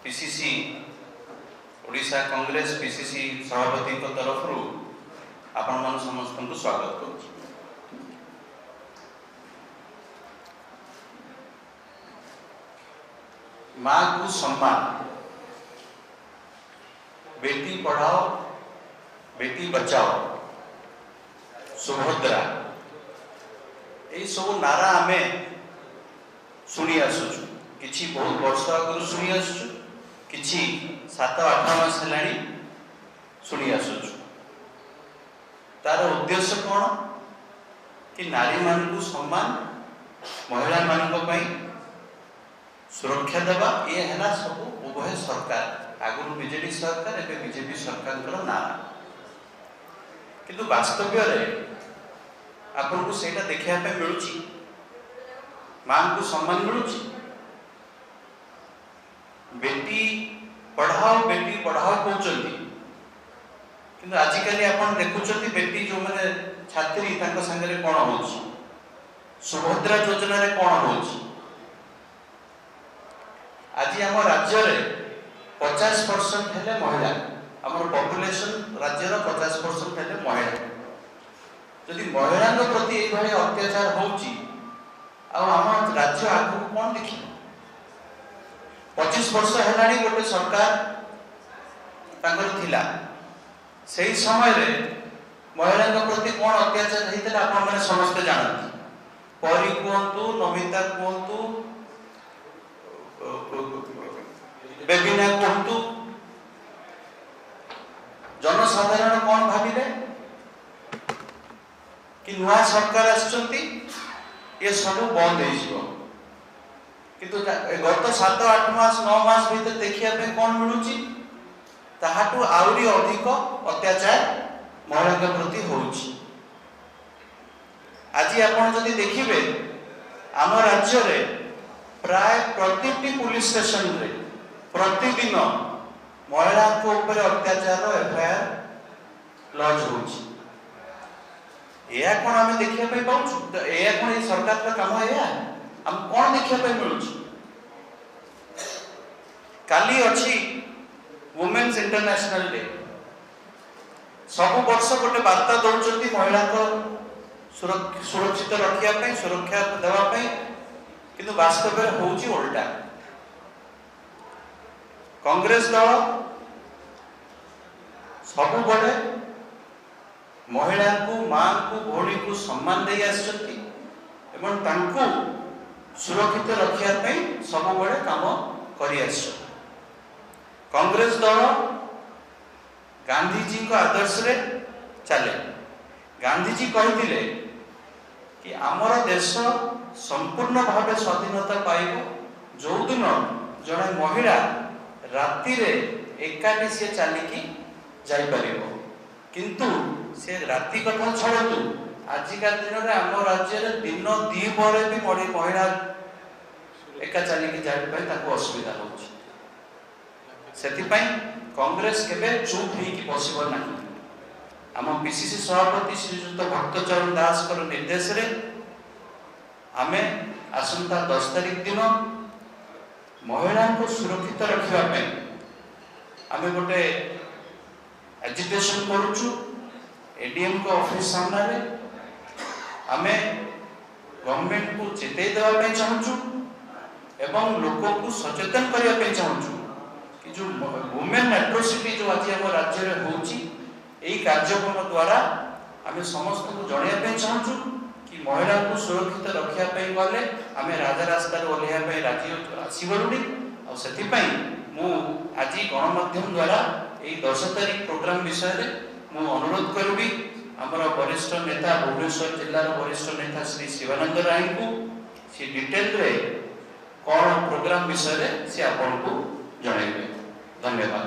PCC Odisha Congress PCC सभापति तरफ आपण मान समस्त को स्वागत करुँ। माँ को सम्मान, बेटी पढ़ाओ बेटी बचाओ, सुभद्रा, यही सब नारा आमे शुणी आसुचु। किछि बहुत वर्ष आगु शुणी आसुचु, किछि 7-8 मास हेलाणी शुणी आसुचु। तार उद्देश्य कौन कि नारी मान को सम्मान, महिला मान सुरक्षा देवा, ये है सब उभय सरकार आगुरी बीजेडी सरकार एवं बीजेपी सरकार नारा। किंतु वास्तव आपन को सेटा देखा मिलूँ, मां को सम्मान मिलूँ। बेटी पढ़ाओ कहते कि आजिकल आप देखुं बेटी जो मैंने छात्री सांगे कौन हो सुभद्रा योजना कौन हो। आज आम राज्य 50% है महिला, आम पॉपुलेशन राज्यर 50% है महिला। जदि महिला प्रति ये अत्याचार होम राज्य आगे कौन देखिए। 25 वर्ष है गोटे सरकार थिला, से समय महिला प्रति कौन अत्याचार होता आप समस्ते जानते। परी कहतु, नमिता कहतु, बेबिना कहतु, जनसाधारण कौन भाविले कि नुआ सरकार आसुचंती ये सब बंद हो। किंतु गत 7-8 मास 9 मास भीतर देखिया कौन मिलूची, ताहाटू आउरी अधिक अत्याचार महिला प्रति होउची। आज आपण जदि देखिबे आम राज्य रे प्राय प्रति पुलिस स्टेशन रे प्रतिदिन महिला को ऊपर अत्याचार एफआईआर लॉन्च होउची। या कौन आम देखा पाऊँ, या कौन ये सरकार का काम है, आम कौन देखा मिलूँ। काली अच्छी वुमेन्स इंटरनेशनल डे, सब वर्ष गोटे वार्ता दौरान महिला को सुरक्षित रखापी, सुरक्षा देवाई, किंतु वास्तव में होउची उल्टा। कांग्रेस दल सब बड़े महिला को, मां को, भौणी को सम्मान दे आसुचंती एवं तांको सुरक्षित रखापी सब बड़े काम करि आसु। कांग्रेस दल गांधीजी को आदर्श रे चले। गांधीजी कहते कि आमर देश संपूर्ण भाव स्वाधीनता पाइब जो दिन जड़े महिला राति रे एकाठी से चलिकी जापर। किंतु से राति कथा छड़ू, आजिका दिन में आम राज्य दिन 2 पर भी महिला एका चलिकी जापाई असुविधा हो। कांग्रेस केबे चुप हो बसब ना। आम पीसीसी सभापति श्रीजुक्त भक्तचरण दास को निर्देश रे आमे आसंता 10 तारीख दिन महिला को सुरक्षित रखापी आमे गोटे एजिटेशन करुचु एडीएम को ऑफिस सामने। आमे गवर्नमेंट को चेतई देवाई चाहूँ एवं लोक को सचेतन करने चाहूँ कि जो वुमेन एट्रोसिटी जो आज आम राज्य में होची, यही कार्यक्रम द्वारा आम समस्त को जनवाई चाहूँ कि महिला को सुरक्षित रखापी गले आम राजा रास्तार ओह्लैया राजी आसबलुनी। मु आज गणमाध्यम द्वारा यही 10 तारीख प्रोग्राम विषय में मु अनुरोध करी आमर वरिष्ठ नेता भुवनेश्वर जिलार वरिष्ठ नेता श्री शिवानंद राय को सी डिटेल रे कौन प्रोग्राम विषय से आपको जनइबे। धन्यवाद।